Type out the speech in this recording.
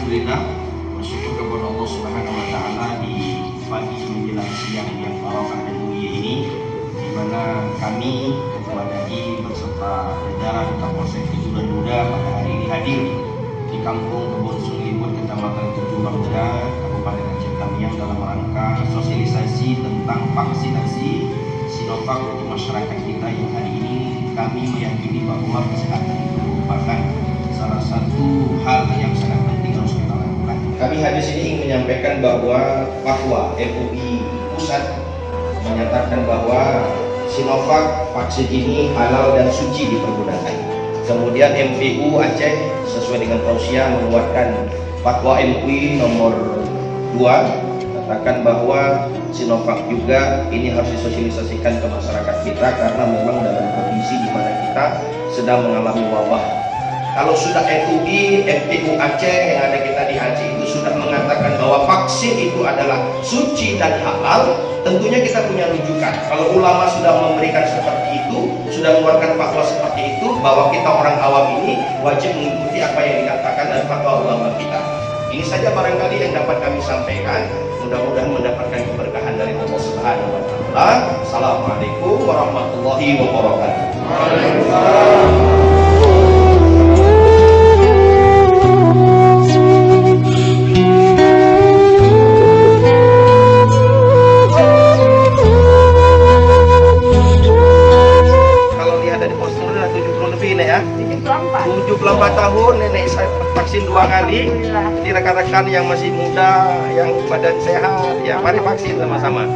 Alhamdulillah, bersyukur kepada Allah Subhanahu wa taala di pagi menjelang siang yang barokah dan mulia ini, di mana kami Ketua Dai beserta jajaran Kapolsek Tujuan Muda pada hari ini hadir di Kampung Kebun Sunglibur, Kecamatan Tujuan Muda, Kabupaten Aceh Tamiang dalam rangka sosialisasi tentang vaksinasi Sinovac untuk masyarakat kita yang hari ini kami meyakini bahwa kesehatan itu merupakan salah satu hal yang sangat penting harus kita lakukan. Kami hadis ini ingin menyampaikan bahwa fatwa MUI Pusat menyatakan bahwa Sinovac vaksin ini halal dan suci dipergunakan. Kemudian MPU Aceh sesuai dengan tausiah mengeluarkan fatwa MUI nomor 2 katakan bahwa Sinovac juga ini harus disosialisasikan ke masyarakat kita karena memang dalam kondisi di mana kita sedang mengalami wabah. Kalau sudah MUI, MPU Aceh yang ada kita di Aceh itu sudah mengatakan bahwa vaksin itu adalah suci dan halal, tentunya kita punya rujukan. Kalau ulama sudah memberikan seperti itu, sudah mengeluarkan fatwa seperti itu, bahwa kita orang awam ini wajib mengikuti apa yang dikatakan dan fatwa ulama kita. Ini saja barangkali yang dapat kami sampaikan. Mudah-mudahan mendapatkan keberkahan dari Allah Subhanahu wa taala. Assalamualaikum warahmatullahi wabarakatuh. Waalaikumsalam. Ya, 74 tahun nenek saya vaksin 2 kali. Jadi rekan-rekan yang masih muda, yang badan sehat, ya mari vaksin sama-sama.